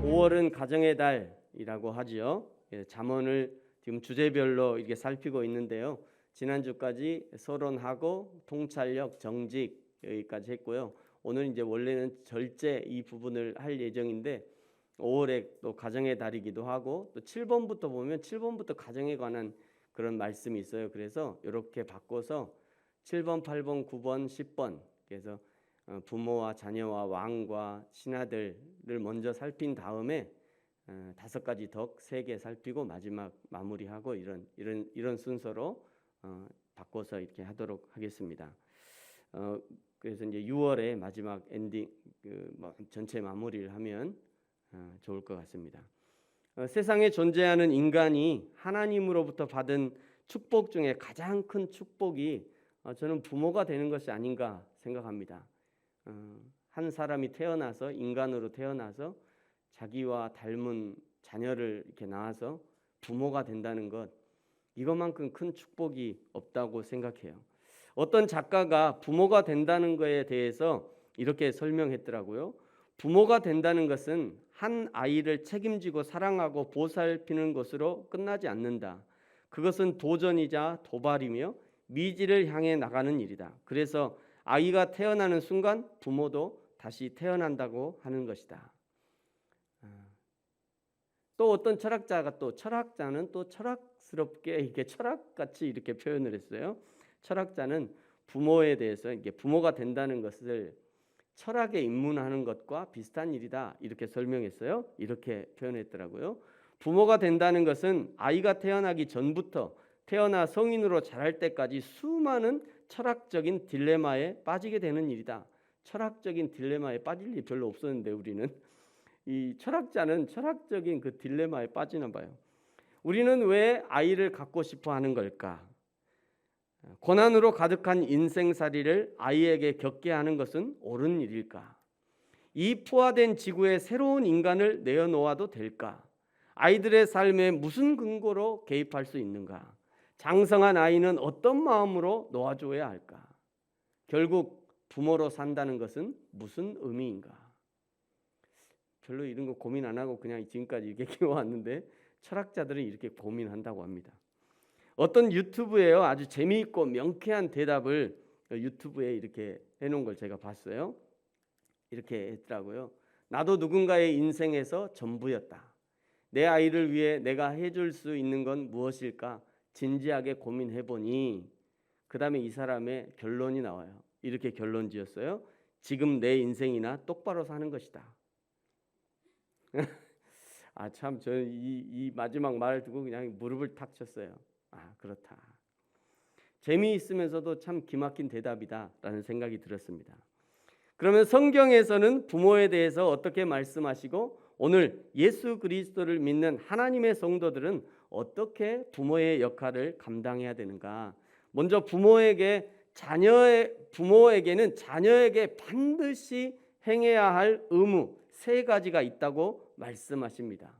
(5월은) 가정의 달이라고 하지요. 잠언을 지금 주제별로 이렇게 살피고 있는데요. 지난주까지 서론하고 통찰력, 정직 여기까지 했고요. 오늘 이제 원래는 절제 이 부분을 할 예정인데 5월에 또 가정의 달이기도 하고 또 7번부터 보면 7번부터 가정에 관한 그런 말씀이 있어요. 그래서 이렇게 바꿔서 7번, 8번, 9번, 10번 그래서 부모와 자녀와 왕과 신하들을 먼저 살핀 다음에 5가지 덕 3개 살피고 마지막 마무리하고 이런 순서로 바꿔서 이렇게 하도록 하겠습니다. 그래서 이제 6월에 마지막 엔딩 전체 마무리를 하면 좋을 것 같습니다. 세상에 존재하는 인간이 하나님으로부터 받은 축복 중에 가장 큰 축복이 저는 부모가 되는 것이 아닌가 생각합니다. 한 사람이 태어나서 인간으로 태어나서 자기와 닮은 자녀를 이렇게 낳아서 부모가 된다는 것, 이것만큼 큰 축복이 없다고 생각해요. 어떤 작가가 부모가 된다는 것에 대해서 이렇게 설명했더라고요. 부모가 된다는 것은 한 아이를 책임지고 사랑하고 보살피는 것으로 끝나지 않는다. 그것은 도전이자 도발이며 미지를 향해 나가는 일이다. 그래서 아이가 태어나는 순간 부모도 다시 태어난다고 하는 것이다. 또 어떤 철학자는 또 철학스럽게 이렇게 철학같이 이렇게 표현을 했어요. 철학자는 부모에 대해서 이게 부모가 된다는 것을 철학에 입문하는 것과 비슷한 일이다 이렇게 설명했어요. 이렇게 표현했더라고요. 부모가 된다는 것은 아이가 태어나기 전부터 태어나 성인으로 자랄 때까지 수많은 철학적인 딜레마에 빠지게 되는 일이다. 철학적인 딜레마에 빠질 일이 별로 없었는데 우리는 이 철학자는 철학적인 그 딜레마에 빠지나 봐요. 우리는 왜 아이를 갖고 싶어 하는 걸까? 고난으로 가득한 인생살이를 아이에게 겪게 하는 것은 옳은 일일까? 이 포화된 지구에 새로운 인간을 내어놓아도 될까? 아이들의 삶에 무슨 근거로 개입할 수 있는가? 장성한 아이는 어떤 마음으로 놓아줘야 할까? 결국 부모로 산다는 것은 무슨 의미인가? 별로 이런 거 고민 안 하고 그냥 지금까지 이렇게 키워왔는데 철학자들은 이렇게 고민한다고 합니다. 어떤 유튜브에요 아주 재미있고 명쾌한 대답을 유튜브에 이렇게 해놓은 걸 제가 봤어요. 이렇게 했더라고요. 나도 누군가의 인생에서 전부였다. 내 아이를 위해 내가 해줄 수 있는 건 무엇일까? 진지하게 고민해보니 그 다음에 이 사람의 결론이 나와요. 이렇게 결론 지었어요. 지금 내 인생이나 똑바로 사는 것이다. 참 저는 이 마지막 말을 듣고 그냥 무릎을 탁 쳤어요. 그렇다. 재미있으면서도 참 기막힌 대답이다라는 생각이 들었습니다. 그러면 성경에서는 부모에 대해서 어떻게 말씀하시고 오늘 예수 그리스도를 믿는 하나님의 성도들은 어떻게 부모의 역할을 감당해야 되는가? 먼저 부모에게는 자녀에게 반드시 행해야 할 의무 3가지가 있다고 말씀하십니다.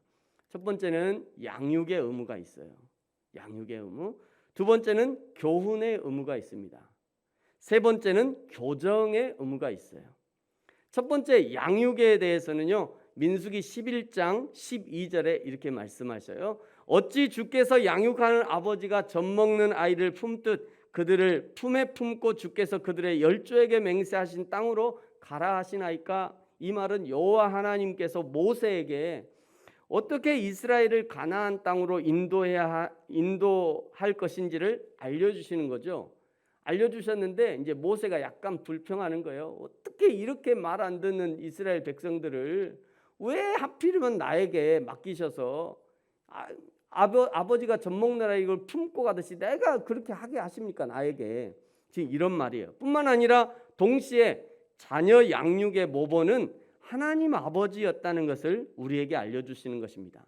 첫 번째는 양육의 의무가 있어요. 양육의 의무. 두 번째는 교훈의 의무가 있습니다. 세 번째는 교정의 의무가 있어요. 첫 번째 양육에 대해서는요. 민수기 11장 12절에 이렇게 말씀하셔요. 어찌 주께서 양육하는 아버지가 젖먹는 아이를 품듯 그들을 품에 품고 주께서 그들의 열조에게 맹세하신 땅으로 가라 하시나이까? 이 말은 여호와 하나님께서 모세에게 어떻게 이스라엘을 가나안 땅으로 인도할 것인지를 알려주시는 거죠. 알려주셨는데 이제 모세가 약간 불평하는 거예요. 어떻게 이렇게 말 안 듣는 이스라엘 백성들을 왜 하필이면 나에게 맡기셔서 아버지가 젖먹느라 이걸 품고 가듯이 내가 그렇게 하게 하십니까 나에게? 지금 이런 말이에요. 뿐만 아니라 동시에 자녀 양육의 모본은 하나님 아버지였다는 것을 우리에게 알려주시는 것입니다.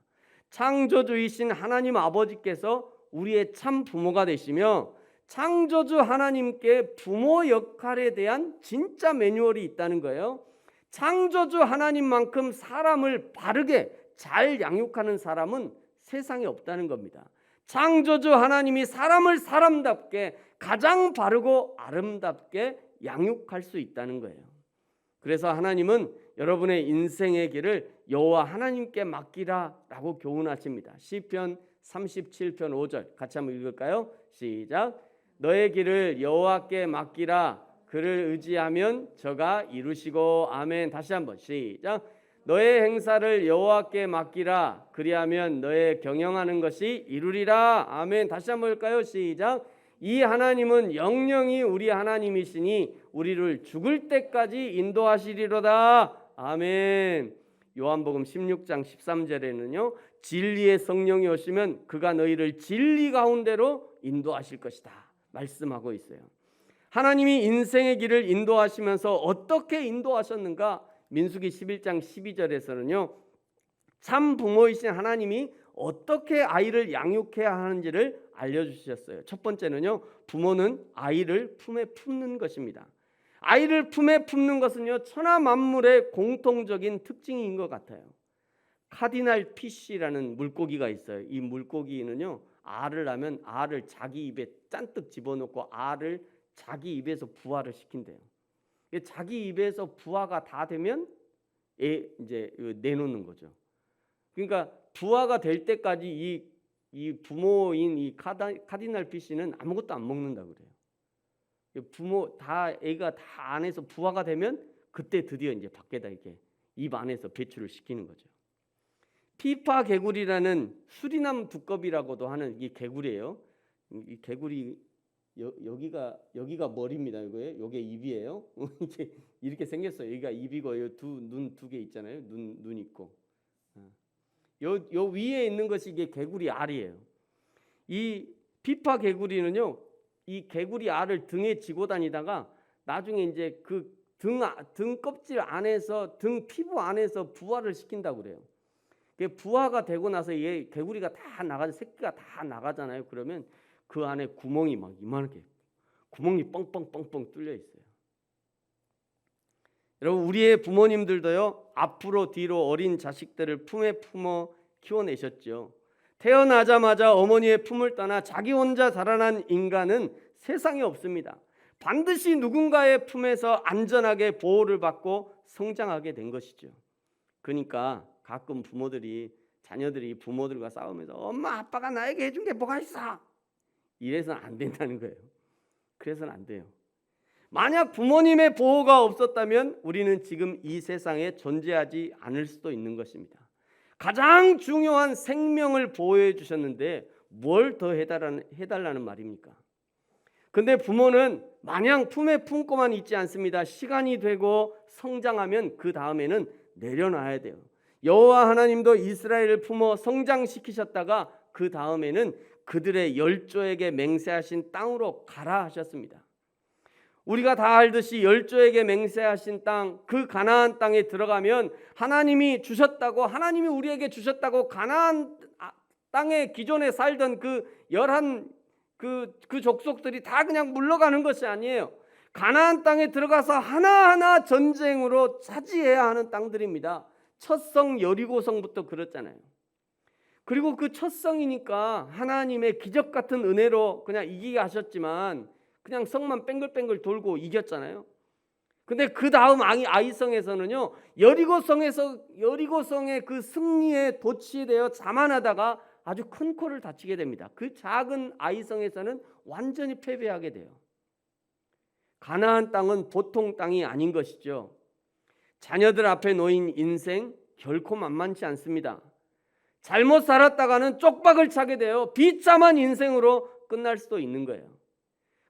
창조주이신 하나님 아버지께서 우리의 참 부모가 되시며 창조주 하나님께 부모 역할에 대한 진짜 매뉴얼이 있다는 거예요. 창조주 하나님만큼 사람을 바르게 잘 양육하는 사람은 세상에 없다는 겁니다. 창조주 하나님이 사람을 사람답게 가장 바르고 아름답게 양육할 수 있다는 거예요. 그래서 하나님은 여러분의 인생의 길을 여호와 하나님께 맡기라라고 교훈하십니다. 시편 37편 5절 같이 한번 읽을까요? 시작. 너의 길을 여호와께 맡기라. 그를 의지하면 저가 이루시고. 아멘. 다시 한번 시작. 너의 행사를 여호와께 맡기라. 그리하면 너의 경영하는 것이 이루리라. 아멘. 다시 한번 볼까요? 시작. 이 하나님은 영영이 우리 하나님이시니 우리를 죽을 때까지 인도하시리로다. 아멘. 요한복음 16장 13절에는요. 진리의 성령이 오시면 그가 너희를 진리 가운데로 인도하실 것이다 말씀하고 있어요. 하나님이 인생의 길을 인도하시면서 어떻게 인도하셨는가? 민수기 11장 12절에서는요. 참 부모이신 하나님이 어떻게 아이를 양육해야 하는지를 알려주셨어요. 첫 번째는요. 부모는 아이를 품에 품는 것입니다. 아이를 품에 품는 것은요. 천하 만물의 공통적인 특징인 것 같아요. 카디날 피쉬라는 물고기가 있어요. 이 물고기는요. 알을 낳으면 알을 자기 입에 잔뜩 집어넣고 알을 자기 입에서 부화를 시킨대요. 자기 입에서 부화가 다 되면 이제 내놓는 거죠. 그러니까 부화가 될 때까지 이 부모인 이 카디날 피쉬는 아무것도 안 먹는다 그래요. 부모 다 애가 다 안에서 부화가 되면 그때 드디어 이제 밖에다 이렇게 입 안에서 배출을 시키는 거죠. 피파 개구리라는 수리남 두꺼비라고도 하는 이 개구리예요. 이 개구리 여기가 머리입니다. 이거예요. 이게 입이에요. 이렇게 생겼어요. 여기가 입이고 눈 두 개 있잖아요. 눈 있고. 요 위에 있는 것이 이게 개구리 알이에요. 이 피파 개구리는요. 이 개구리 알을 등에 지고 다니다가 나중에 이제 그 등 껍질 안에서 등 피부 안에서 부화를 시킨다고 그래요. 부화가 되고 나서 얘 개구리가 다 나가서 새끼가 다 나가잖아요. 그러면 그 안에 구멍이 막 이만하게 구멍이 뻥뻥뻥뻥 뚫려 있어요. 여러분 우리의 부모님들도요. 앞으로 뒤로 어린 자식들을 품에 품어 키워내셨죠. 태어나자마자 어머니의 품을 떠나 자기 혼자 자라난 인간은 세상에 없습니다. 반드시 누군가의 품에서 안전하게 보호를 받고 성장하게 된 것이죠. 그러니까 가끔 자녀들이 부모들과 싸우면서 엄마 아빠가 나에게 해준 게 뭐가 있어? 이래서는 안 된다는 거예요. 그래서는 안 돼요. 만약 부모님의 보호가 없었다면 우리는 지금 이 세상에 존재하지 않을 수도 있는 것입니다. 가장 중요한 생명을 보호해 주셨는데 뭘 더 해달라는 말입니까? 근데 부모는 마냥 품에 품고만 있지 않습니다. 시간이 되고 성장하면 그 다음에는 내려놔야 돼요. 여호와 하나님도 이스라엘을 품어 성장시키셨다가 그 다음에는 그들의 열조에게 맹세하신 땅으로 가라 하셨습니다. 우리가 다 알듯이 열조에게 맹세하신 땅, 그 가나안 땅에 들어가면 하나님이 우리에게 주셨다고 가나안 땅에 기존에 살던 그 족속들이 다 그냥 물러가는 것이 아니에요. 가나안 땅에 들어가서 하나하나 전쟁으로 차지해야 하는 땅들입니다. 첫 성 여리고성부터 그렇잖아요. 그리고 그 첫 성이니까 하나님의 기적 같은 은혜로 그냥 이기게 하셨지만 그냥 성만 뺑글뺑글 돌고 이겼잖아요. 근데 그 다음 아이성에서는요. 여리고성의 그 승리에 도취되어 자만하다가 아주 큰 코를 다치게 됩니다. 그 작은 아이성에서는 완전히 패배하게 돼요. 가나안 땅은 보통 땅이 아닌 것이죠. 자녀들 앞에 놓인 인생 결코 만만치 않습니다. 잘못 살았다가는 쪽박을 차게 돼요. 비참한 인생으로 끝날 수도 있는 거예요.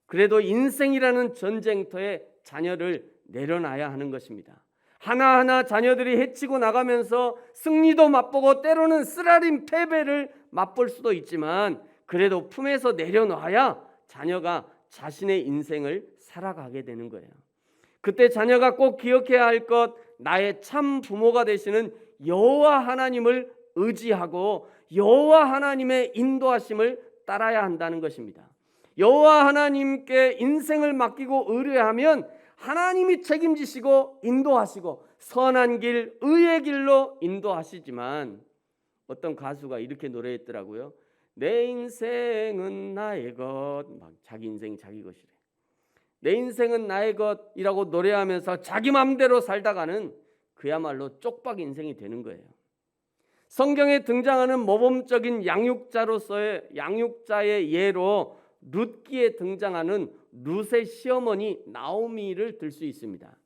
그래도 인생이라는 전쟁터에 자녀를 내려놔야 하는 것입니다. 하나하나 자녀들이 해치고 나가면서 승리도 맛보고 때로는 쓰라린 패배를 맛볼 수도 있지만 그래도 품에서 내려놔야 자녀가 자신의 인생을 살아가게 되는 거예요. 그때 자녀가 꼭 기억해야 할 것, 나의 참 부모가 되시는 여호와 하나님을 의지하고 여호와 하나님의 인도하심을 따라야 한다는 것입니다. 여호와 하나님께 인생을 맡기고 의뢰하면 하나님이 책임지시고 인도하시고 선한 길, 의의 길로 인도하시지만 어떤 가수가 이렇게 노래했더라고요. 내 인생은 나의 것, 막 자기 인생이 자기 것이래. 내 인생은 나의 것이라고 노래하면서 자기 마음대로 살다가는 그야말로 쪽박 인생이 되는 거예요. 성경에 등장하는 모범적인 양육자의 예로 룻기에 등장하는 룻의 시어머니 나오미를 들 수 있습니다.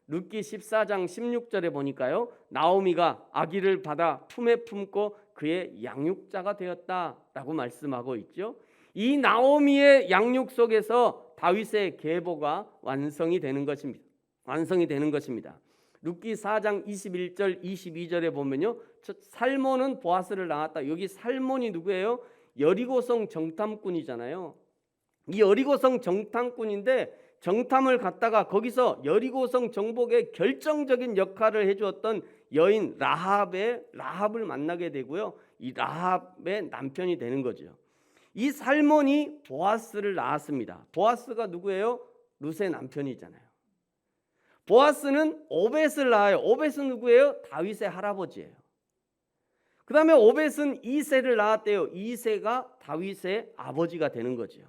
룻기 14장 16절에 보니까요, 나오미가 아기를 받아 품에 품고 그의 양육자가 되었다라고 말씀하고 있죠. 이 나오미의 양육 속에서 다윗의 계보가 완성이 되는 것입니다. 룻기 4장 21절 22절에 보면요, 살몬은 보아스를 낳았다. 여기 살몬이 누구예요? 여리고성 정탐꾼이잖아요. 이 여리고성 정탐꾼인데 정탐을 갔다가 거기서 여리고성 정복에 결정적인 역할을 해주었던 여인 라합을 만나게 되고요, 이 라합의 남편이 되는 거죠. 이 살몬이 보아스를 낳았습니다. 보아스가 누구예요? 룻의 남편이잖아요. 보아스는 오벳을 낳아요. 오벳은 누구예요? 다윗의 할아버지예요. 그 다음에 오벳은 이새를 낳았대요. 이새가 다윗의 아버지가 되는 거죠.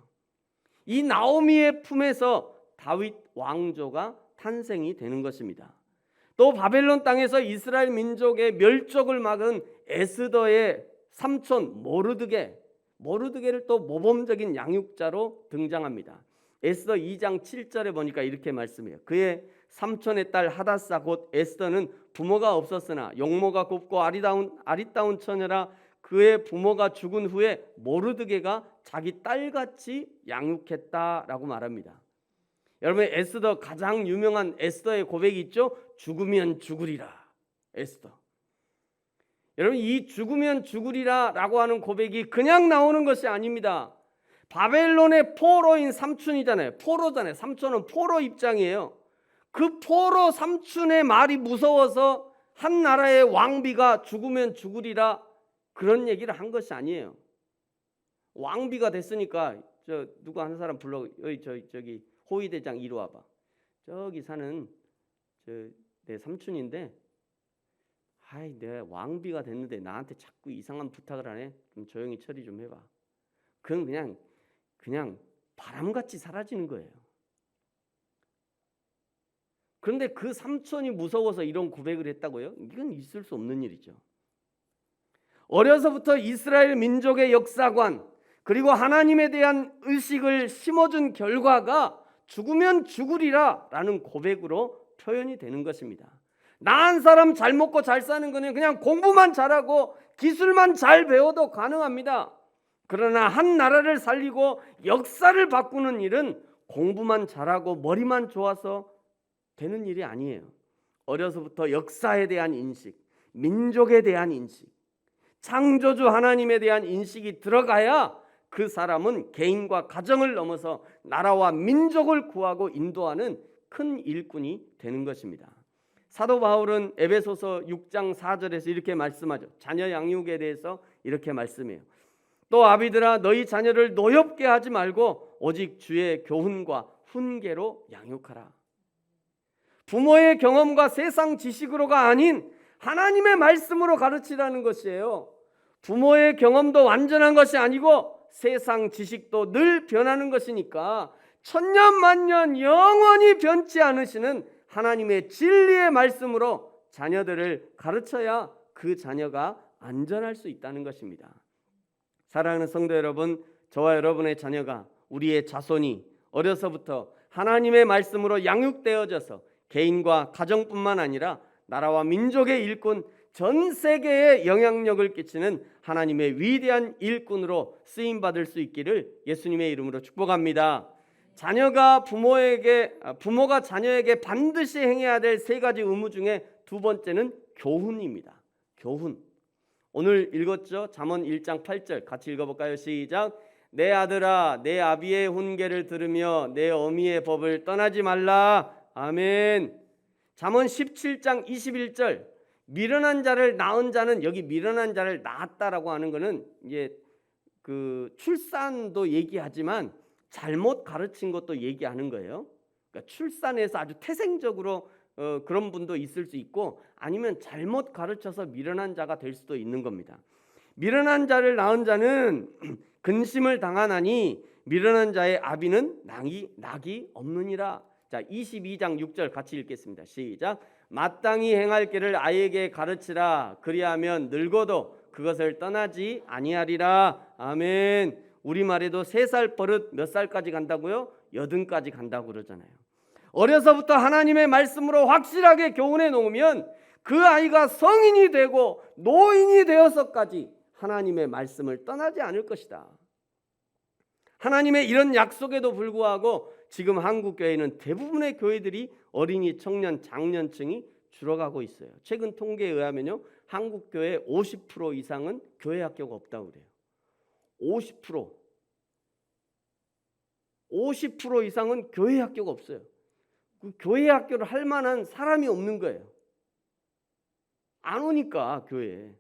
이 나오미의 품에서 다윗 왕조가 탄생이 되는 것입니다. 또 바벨론 땅에서 이스라엘 민족의 멸족을 막은 에스더의 삼촌 모르드게를 또 모범적인 양육자로 등장합니다. 에스더 2장 7절에 보니까 이렇게 말씀해요. 그의 삼촌의 딸 하다사 곧 에스더는 부모가 없었으나 용모가 곱고 아리따운 처녀라. 그의 부모가 죽은 후에 모르드게가 자기 딸같이 양육했다라고 말합니다. 여러분, 에스더 가장 유명한 에스더의 고백이 있죠. 죽으면 죽으리라. 에스더. 여러분, 이 죽으면 죽으리라라고 하는 고백이 그냥 나오는 것이 아닙니다. 바벨론의 포로인 삼촌이잖아요. 포로잖아요. 삼촌은 포로 입장이에요. 그 포로 삼촌의 말이 무서워서 한 나라의 왕비가 죽으면 죽으리라 그런 얘기를 한 것이 아니에요. 왕비가 됐으니까 누구 한 사람 불러. 저기 호위대장 이리 와봐. 저기 사는 내 삼촌인데 내가 왕비가 됐는데 나한테 자꾸 이상한 부탁을 하네. 좀 조용히 처리 좀 해봐. 그건 그냥 바람같이 사라지는 거예요. 그런데 그 삼촌이 무서워서 이런 고백을 했다고요? 이건 있을 수 없는 일이죠. 어려서부터 이스라엘 민족의 역사관 그리고 하나님에 대한 의식을 심어준 결과가 죽으면 죽으리라 라는 고백으로 표현이 되는 것입니다. 나 한 사람 잘 먹고 잘 사는 거는 그냥 공부만 잘하고 기술만 잘 배워도 가능합니다. 그러나 한 나라를 살리고 역사를 바꾸는 일은 공부만 잘하고 머리만 좋아서 되는 일이 아니에요. 어려서부터 역사에 대한 인식, 민족에 대한 인식, 창조주 하나님에 대한 인식이 들어가야 그 사람은 개인과 가정을 넘어서 나라와 민족을 구하고 인도하는 큰 일꾼이 되는 것입니다. 사도 바울은 에베소서 6장 4절에서 이렇게 말씀하죠. 자녀 양육에 대해서 이렇게 말씀해요. 또 아비들아 너희 자녀를 노엽게 하지 말고 오직 주의 교훈과 훈계로 양육하라. 부모의 경험과 세상 지식으로가 아닌 하나님의 말씀으로 가르치라는 것이에요. 부모의 경험도 완전한 것이 아니고 세상 지식도 늘 변하는 것이니까 천년만년 영원히 변치 않으시는 하나님의 진리의 말씀으로 자녀들을 가르쳐야 그 자녀가 안전할 수 있다는 것입니다. 사랑하는 성도 여러분, 저와 여러분의 자녀가, 우리의 자손이 어려서부터 하나님의 말씀으로 양육되어져서 개인과 가정뿐만 아니라 나라와 민족의 일꾼, 전 세계에 영향력을 끼치는 하나님의 위대한 일꾼으로 쓰임받을 수 있기를 예수님의 이름으로 축복합니다. 부모가 자녀에게 반드시 행해야 될 세 가지 의무 중에 두 번째는 교훈입니다. 교훈. 오늘 읽었죠? 잠언 1장 8절 같이 읽어볼까요? 시작. 내 아들아 내 아비의 훈계를 들으며 내 어미의 법을 떠나지 말라. 아멘. 잠언 17장 21절 미련한 자를 낳은 자는, 여기 미련한 자를 낳았다라고 하는 것은 이제 그 출산도 얘기하지만 잘못 가르친 것도 얘기하는 거예요. 그러니까 출산해서 아주 태생적으로 그런 분도 있을 수 있고 아니면 잘못 가르쳐서 미련한 자가 될 수도 있는 겁니다. 미련한 자를 낳은 자는 근심을 당하나니 미련한 자의 아비는 낙이 없느니라. 자, 22장 6절 같이 읽겠습니다. 시작. 마땅히 행할 길을 아이에게 가르치라. 그리하면 늙어도 그것을 떠나지 아니하리라. 아멘. 우리말에도 3살 버릇 몇 살까지 간다고요? 80까지 간다고 그러잖아요. 어려서부터 하나님의 말씀으로 확실하게 교훈해 놓으면 그 아이가 성인이 되고 노인이 되어서까지 하나님의 말씀을 떠나지 않을 것이다. 하나님의 이런 약속에도 불구하고 지금 한국 교회는 대부분의 교회들이 어린이, 청년, 장년층이 줄어가고 있어요. 최근 통계에 의하면요, 한국 교회 50% 이상은 교회 학교가 없다고 그래요. 50% 이상은 교회 학교가 없어요. 그 교회 학교를 할 만한 사람이 없는 거예요. 안 오니까 교회에.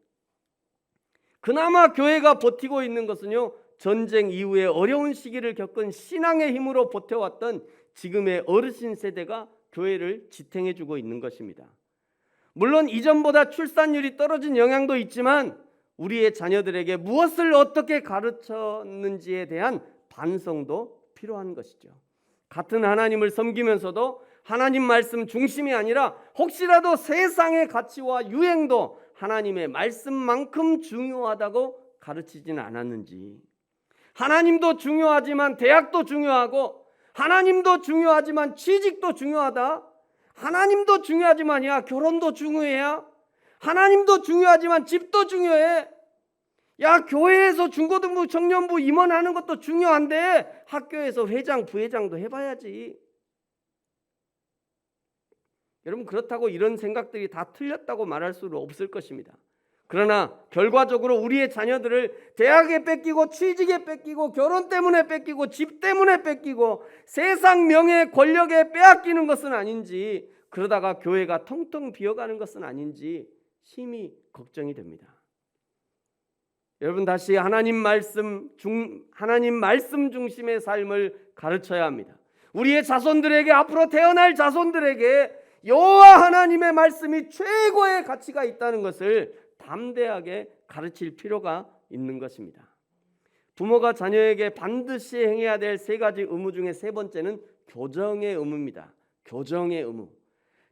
그나마 교회가 버티고 있는 것은요, 전쟁 이후에 어려운 시기를 겪은 신앙의 힘으로 버텨왔던 지금의 어르신 세대가 교회를 지탱해주고 있는 것입니다. 물론 이전보다 출산율이 떨어진 영향도 있지만 우리의 자녀들에게 무엇을 어떻게 가르쳤는지에 대한 반성도 필요한 것이죠. 같은 하나님을 섬기면서도 하나님 말씀 중심이 아니라 혹시라도 세상의 가치와 유행도 하나님의 말씀만큼 중요하다고 가르치지는 않았는지, 하나님도 중요하지만 대학도 중요하고, 하나님도 중요하지만 취직도 중요하다, 하나님도 중요하지만 야 결혼도 중요해야, 하나님도 중요하지만 집도 중요해, 야 교회에서 중고등부 청년부 임원하는 것도 중요한데 학교에서 회장 부회장도 해봐야지. 여러분, 그렇다고 이런 생각들이 다 틀렸다고 말할 수는 없을 것입니다. 그러나 결과적으로 우리의 자녀들을 대학에 뺏기고 취직에 뺏기고 결혼 때문에 뺏기고 집 때문에 뺏기고 세상 명예 권력에 빼앗기는 것은 아닌지, 그러다가 교회가 텅텅 비어가는 것은 아닌지 심히 걱정이 됩니다. 여러분, 다시 하나님 말씀 중심의 삶을 가르쳐야 합니다. 우리의 자손들에게, 앞으로 태어날 자손들에게 여호와 하나님의 말씀이 최고의 가치가 있다는 것을 담대하게 가르칠 필요가 있는 것입니다. 부모가 자녀에게 반드시 행해야 될 3가지 의무 중에 3번째는 교정의 의무입니다. 교정의 의무.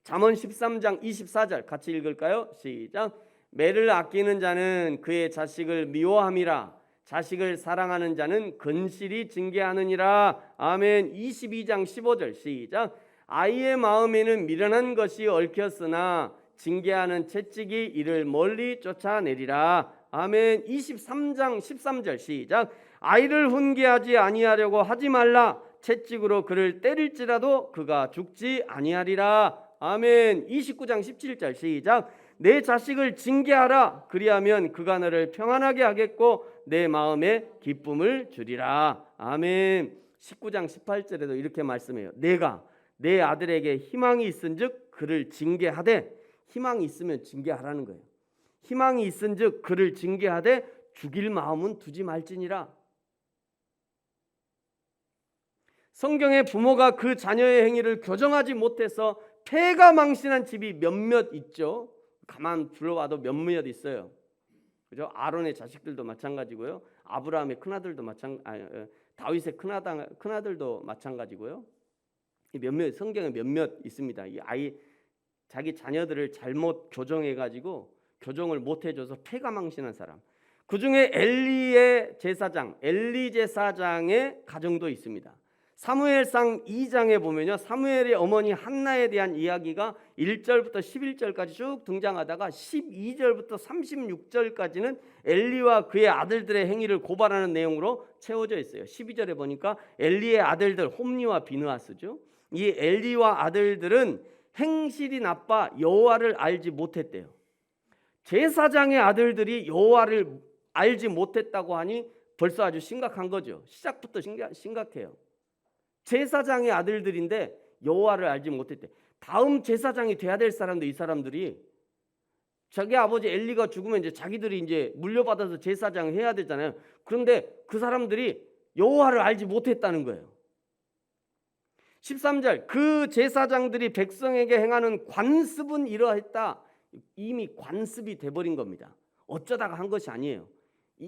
잠언 13장 24절 같이 읽을까요? 시작. 매를 아끼는 자는 그의 자식을 미워함이라. 자식을 사랑하는 자는 근실히 징계하느니라. 아멘. 22장 15절 시작. 아이의 마음에는 미련한 것이 얽혔으나 징계하는 채찍이 이를 멀리 쫓아내리라. 아멘. 23장 13절 시작. 아이를 훈계하지 아니하려고 하지 말라. 채찍으로 그를 때릴지라도 그가 죽지 아니하리라. 아멘. 29장 17절 시작. 내 자식을 징계하라. 그리하면 그가 너를 평안하게 하겠고 내 마음에 기쁨을 주리라. 아멘. 19장 18절에도 이렇게 말씀해요. 내가 내 아들에게 희망이 있은즉 그를 징계하되, 희망이 있으면 징계하라는 거예요. 희망이 있은즉 그를 징계하되 죽일 마음은 두지 말지니라. 성경에 부모가 그 자녀의 행위를 교정하지 못해서 폐가 망신한 집이 몇몇 있죠. 가만 불러와도 몇몇 있어요. 그죠? 아론의 자식들도 마찬가지고요. 아브라함의 큰아들도 다윗의 큰아들도 마찬가지고요. 몇몇, 성경에 몇몇 있습니다. 이 아이 자기 자녀들을 잘못 교정해가지고 교정을 못해줘서 폐가 망신한 사람. 그 중에 엘리의 제사장, 엘리 제사장의 가정도 있습니다. 사무엘상 2장에 보면요, 사무엘의 어머니 한나에 대한 이야기가 1절부터 11절까지 쭉 등장하다가 12절부터 36절까지는 엘리와 그의 아들들의 행위를 고발하는 내용으로 채워져 있어요. 12절에 보니까 엘리의 아들들 홈리와 비느하스죠. 이 엘리와 아들들은 행실이 나빠 여호와를 알지 못했대요. 제사장의 아들들이 여호와를 알지 못했다고 하니 벌써 아주 심각한 거죠. 시작부터 심각해요. 제사장의 아들들인데 여호와를 알지 못했대. 다음 제사장이 돼야 될 사람도, 이 사람들이 자기 아버지 엘리가 죽으면 이제 자기들이 이제 물려받아서 제사장 해야 되잖아요. 그런데 그 사람들이 여호와를 알지 못했다는 거예요. 13절, 그 제사장들이 백성에게 행하는 관습은 이러했다. 이미 관습이 돼버린 겁니다. 어쩌다가 한 것이 아니에요.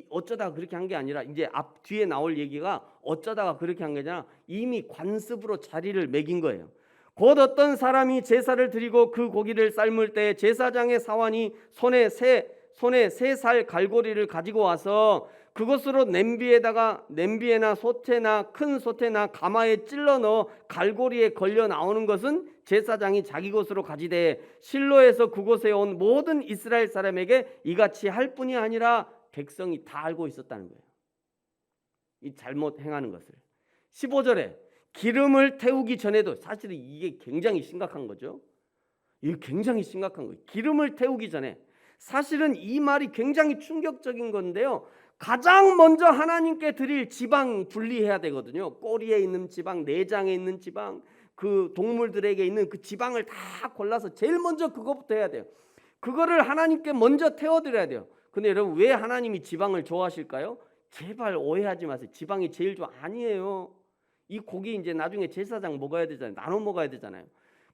어쩌다가 그렇게 한 게 아니라 이제 앞 뒤에 나올 얘기가 어쩌다가 그렇게 한 게 아니라 이미 관습으로 자리를 매긴 거예요. 곧 어떤 사람이 제사를 드리고 그 고기를 삶을 때 제사장의 사환이 손에 세 살 갈고리를 가지고 와서 그것으로 냄비에나 솥에나 큰 솥에나 가마에 찔러 넣어 갈고리에 걸려 나오는 것은 제사장이 자기 것으로 가지되 실로에서 그곳에 온 모든 이스라엘 사람에게 이같이 할 뿐이 아니라 백성이 다 알고 있었다는 거예요. 이 잘못 행하는 것을. 15절에 기름을 태우기 전에도, 사실은 이게 굉장히 심각한 거죠. 이게 굉장히 심각한 거예요. 기름을 태우기 전에. 사실은 이 말이 굉장히 충격적인 건데요. 가장 먼저 하나님께 드릴 지방 분리해야 되거든요. 꼬리에 있는 지방, 내장에 있는 지방, 그 동물들에게 있는 그 지방을 다 골라서 제일 먼저 그것부터 해야 돼요. 그거를 하나님께 먼저 태워드려야 돼요. 근데 여러분, 왜 하나님이 지방을 좋아하실까요? 제발 오해하지 마세요. 지방이 제일 좋아. 아니에요. 이 고기 이제 나중에 제사장 먹어야 되잖아요. 나눠 먹어야 되잖아요.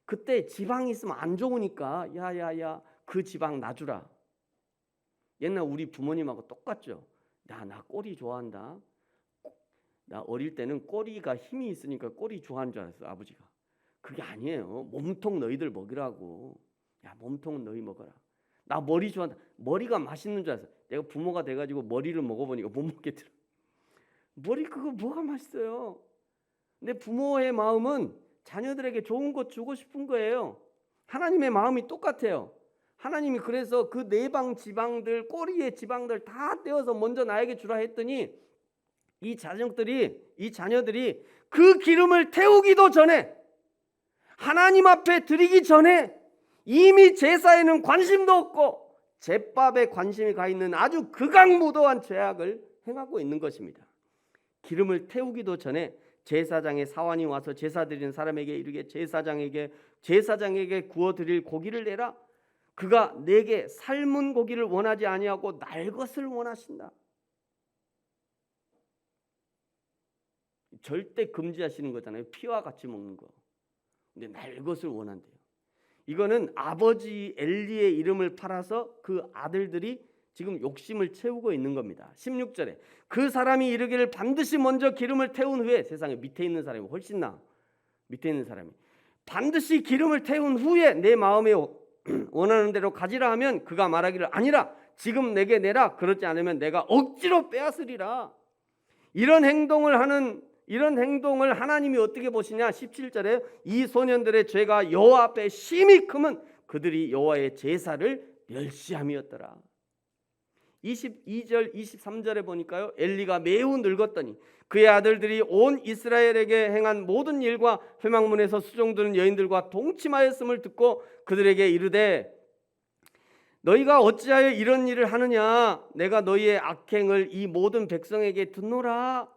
그때 지방이 있으면 안 좋으니까 야야야 그 지방 놔주라. 옛날 우리 부모님하고 똑같죠. 나 꼬리 좋아한다. 나 어릴 때는 꼬리가 힘이 있으니까 꼬리 좋아하는 줄 알았어, 아버지가. 그게 아니에요. 몸통 너희들 먹이라고. 야, 몸통은 너희 먹어라. 나 머리 좋아한다. 머리가 맛있는 줄 알았어. 내가 부모가 돼가지고 머리를 먹어보니까 못 먹겠더라. 머리 그거 뭐가 맛있어요. 근데 부모의 마음은 자녀들에게 좋은 것 주고 싶은 거예요. 하나님의 마음이 똑같아요. 하나님이 그래서 그 내방 지방들, 꼬리의 지방들 다 떼어서 먼저 나에게 주라 했더니 이 자녀들이 그 기름을 태우기도 전에, 하나님 앞에 드리기 전에 이미 제사에는 관심도 없고 제밥에 관심이 가 있는 아주 극악무도한 죄악을 행하고 있는 것입니다. 기름을 태우기도 전에 제사장의 사환이 와서 제사 드리는 사람에게 이르게 제사장에게 구워 드릴 고기를 내라. 그가 내게 삶은 고기를 원하지 아니하고 날 것을 원하신다. 절대 금지하시는 거잖아요. 피와 같이 먹는 거. 근데 날 것을 원한대요. 이거는 아버지 엘리의 이름을 팔아서 그 아들들이 지금 욕심을 채우고 있는 겁니다. 16절에 그 사람이 이르기를 반드시 먼저 기름을 태운 후에, 세상에 밑에 있는 사람이 훨씬 나아. 밑에 있는 사람이 반드시 기름을 태운 후에 내 마음에 원하는 대로 가지라 하면 그가 말하기를 아니라 지금 내게 내라. 그렇지 않으면 내가 억지로 빼앗으리라. 이런 행동을 하나님이 어떻게 보시냐? 17절에 이 소년들의 죄가 여호와 앞에 심히 크면 그들이 여호와의 제사를 멸시함이었더라. 22절 23절에 보니까요, 엘리가 매우 늙었더니 그의 아들들이 온 이스라엘에게 행한 모든 일과 회막문에서 수종드는 여인들과 동침하였음을 듣고 그들에게 이르되 너희가 어찌하여 이런 일을 하느냐? 내가 너희의 악행을 이 모든 백성에게 듣노라.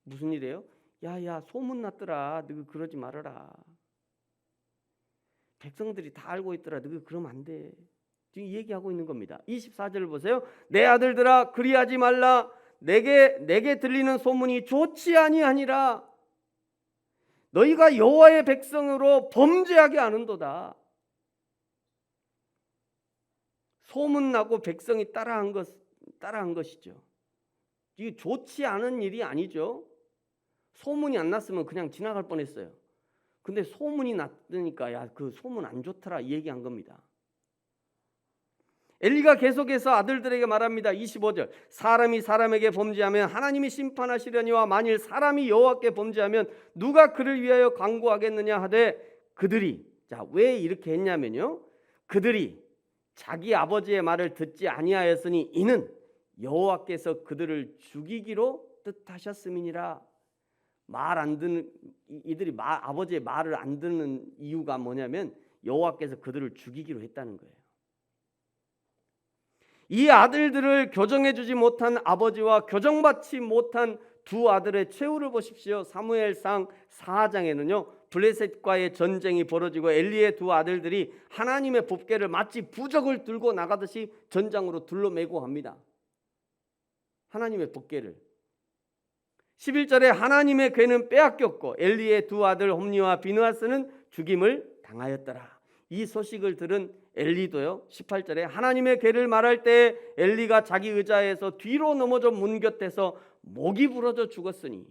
무슨 일이에요? 야야 소문났더라. 너희 그러지 말아라. 백성들이 다 알고 있더라. 너희 그러면 안 돼. 지금 얘기하고 있는 겁니다. 24절을 보세요. 내 아들들아 그리하지 말라. 내게 들리는 소문이 좋지 아니하니라. 너희가 여호와의 백성으로 범죄하게 하는도다. 소문나고 백성이 따라한 것이죠. 이게 좋지 않은 일이 아니죠. 소문이 안 났으면 그냥 지나갈 뻔했어요. 근데 소문이 났으니까 야, 그 소문 안 좋더라 이 얘기한 겁니다. 엘리가 계속해서 아들들에게 말합니다. 25절 사람이 사람에게 범죄하면 하나님이 심판하시려니와 만일 사람이 여호와께 범죄하면 누가 그를 위하여 간구하겠느냐 하되 그들이, 자, 왜 이렇게 했냐면요, 그들이 자기 아버지의 말을 듣지 아니하였으니 이는 여호와께서 그들을 죽이기로 뜻하셨음이니라. 이들이 아버지의 말을 안 듣는 이유가 뭐냐면 여호와께서 그들을 죽이기로 했다는 거예요. 이 아들들을 교정해주지 못한 아버지와 교정받지 못한 두 아들의 최후를 보십시오. 사무엘상 4장에는요 블레셋과의 전쟁이 벌어지고 엘리의 두 아들들이 하나님의 법궤를 마치 부적을 들고 나가듯이 전장으로 둘러매고 합니다. 하나님의 법궤를. 11절에 하나님의 궤는 빼앗겼고 엘리의 두 아들 홈리와 비느하스는 죽임을 당하였더라. 이 소식을 들은 엘리도요, 18절에 하나님의 괴를 말할 때 엘리가 자기 의자에서 뒤로 넘어져 문 곁에서 목이 부러져 죽었으니.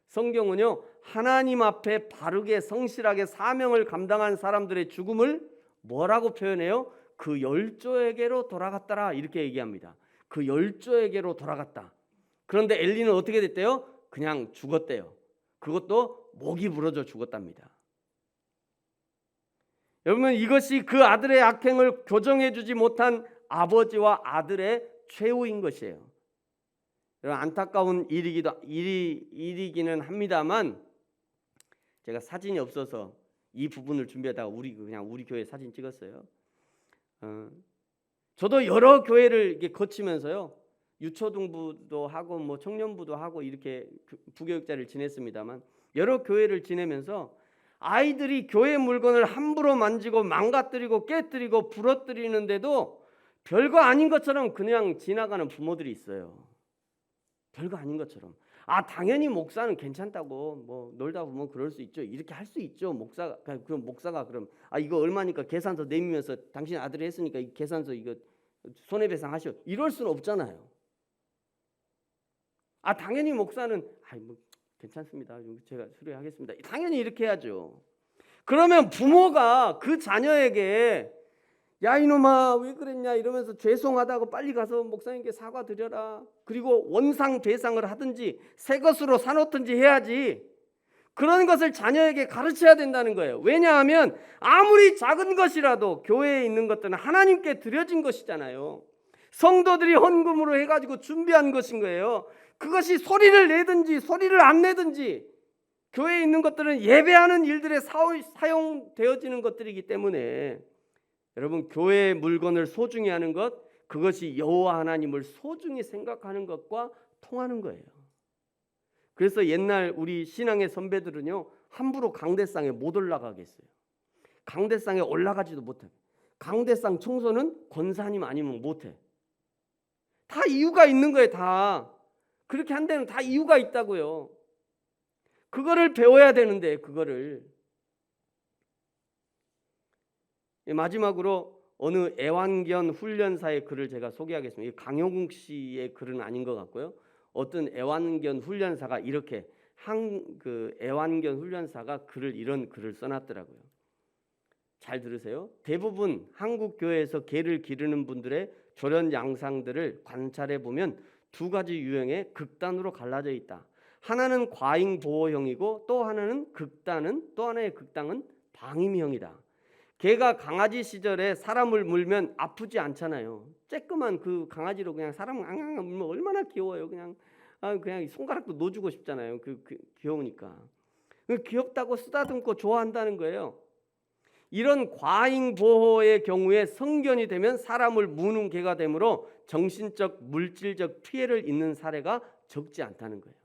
성경은요, 하나님 앞에 바르게 성실하게 사명을 감당한 사람들의 죽음을 뭐라고 표현해요? 그 열조에게로 돌아갔더라, 이렇게 얘기합니다. 그 열조에게로 돌아갔다. 그런데 엘리는 어떻게 됐대요? 그냥 죽었대요. 그것도 목이 부러져 죽었답니다. 여러분, 이것이 그 아들의 악행을 교정해 주지 못한 아버지와 아들의 최후인 것이에요. 여러분, 안타까운 일이기는 합니다만, 제가 사진이 없어서 이 부분을 준비하다가 그냥 우리 교회 사진 찍었어요. 저도 여러 교회를 이렇게 거치면서요, 유초등부도 하고 뭐 청년부도 하고 이렇게 부교육자를 지냈습니다만, 여러 교회를 지내면서 아이들이 교회 물건을 함부로 만지고 망가뜨리고 깨뜨리고 부러뜨리는데도 별거 아닌 것처럼 그냥 지나가는 부모들이 있어요. 별거 아닌 것처럼. 당연히 목사는 괜찮다고, 뭐 놀다 보면 그럴 수 있죠, 이렇게 할 수 있죠. 목사가 그럼 이거 얼마니까 계산서 내밀면서 당신 아들이 했으니까 이 계산서 이거 손해배상하시오, 이럴 수는 없잖아요. 당연히 목사는 뭐 괜찮습니다, 제가 수리하겠습니다, 당연히 이렇게 해야죠. 그러면 부모가 그 자녀에게 야 이놈아 왜 그랬냐 이러면서 죄송하다고 빨리 가서 목사님께 사과드려라, 그리고 원상 배상을 하든지 새 것으로 사놓든지 해야지, 그런 것을 자녀에게 가르쳐야 된다는 거예요. 왜냐하면 아무리 작은 것이라도 교회에 있는 것들은 하나님께 드려진 것이잖아요. 성도들이 헌금으로 해가지고 준비한 것인 거예요. 그것이 소리를 내든지 소리를 안 내든지 교회에 있는 것들은 예배하는 일들에 사용되어지는 것들이기 때문에 여러분, 교회의 물건을 소중히 하는 것, 그것이 여호와 하나님을 소중히 생각하는 것과 통하는 거예요. 그래서 옛날 우리 신앙의 선배들은요, 함부로 강대상에 못 올라가겠어요. 강대상에 올라가지도 못해. 강대상 청소는 권사님 아니면 못해. 다 이유가 있는 거예요. 다 그렇게 한 데는 다 이유가 있다고요. 그거를 배워야 되는데, 그거를. 마지막으로 어느 애완견 훈련사의 글을 제가 소개하겠습니다. 강용국 씨의 글은 아닌 것 같고요. 어떤 애완견 훈련사가 이렇게 애완견 훈련사가 이런 글을 써놨더라고요. 잘 들으세요. 대부분 한국 교회에서 개를 기르는 분들의 조련 양상들을 관찰해 보면 두 가지 유형의 극단으로 갈라져 있다. 하나는 과잉 보호형이고 또 하나의 극단은 방임형이다. 개가 강아지 시절에 사람을 물면 아프지 않잖아요. 쬐끄만 그 강아지로 그냥 사람 물면 얼마나 귀여워요. 그냥 손가락도 놓주고 싶잖아요. 귀여우니까. 귀엽다고 쓰다듬고 좋아한다는 거예요. 이런 과잉 보호의 경우에 성견이 되면 사람을 무는 개가 되므로 정신적, 물질적 피해를 입는 사례가 적지 않다는 거예요.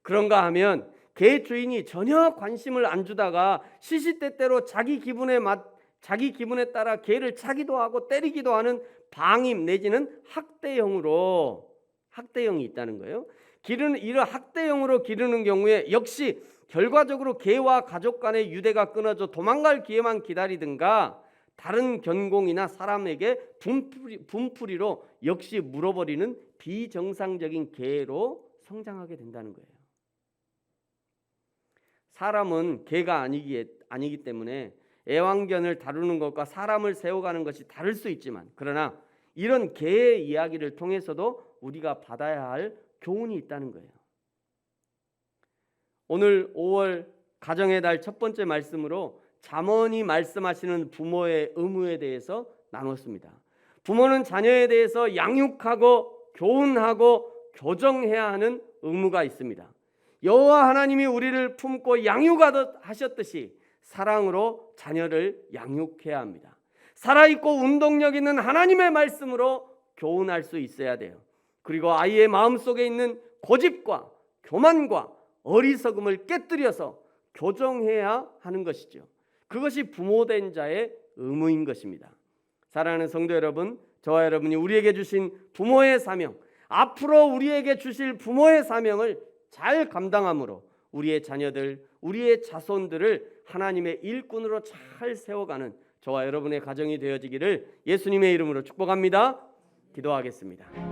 그런가 하면 개 주인이 전혀 관심을 안 주다가 시시때때로 자기 기분에 따라 개를 차기도 하고 때리기도 하는 방임 내지는 학대형이 있다는 거예요. 이런 학대형으로 기르는 경우에 역시 결과적으로 개와 가족 간의 유대가 끊어져 도망갈 기회만 기다리든가 다른 견공이나 사람에게 분풀이로 역시 물어버리는 비정상적인 개로 성장하게 된다는 거예요. 사람은 개가 아니기 때문에 애완견을 다루는 것과 사람을 세워가는 것이 다를 수 있지만, 그러나 이런 개의 이야기를 통해서도 우리가 받아야 할 교훈이 있다는 거예요. 오늘 5월 가정의 달 첫 번째 말씀으로 잠언이 말씀하시는 부모의 의무에 대해서 나눴습니다. 부모는 자녀에 대해서 양육하고 교훈하고 교정해야 하는 의무가 있습니다. 여호와 하나님이 우리를 품고 양육하셨듯이 사랑으로 자녀를 양육해야 합니다. 살아있고 운동력 있는 하나님의 말씀으로 교훈할 수 있어야 돼요. 그리고 아이의 마음속에 있는 고집과 교만과 어리석음을 깨뜨려서 교정해야 하는 것이죠. 그것이 부모된 자의 의무인 것입니다. 사랑하는 성도 여러분, 저와 여러분이 우리에게 주신 부모의 사명, 앞으로 우리에게 주실 부모의 사명을 잘 감당함으로 우리의 자녀들, 우리의 자손들을 하나님의 일꾼으로 잘 세워가는 저와 여러분의 가정이 되어지기를 예수님의 이름으로 축복합니다. 기도하겠습니다.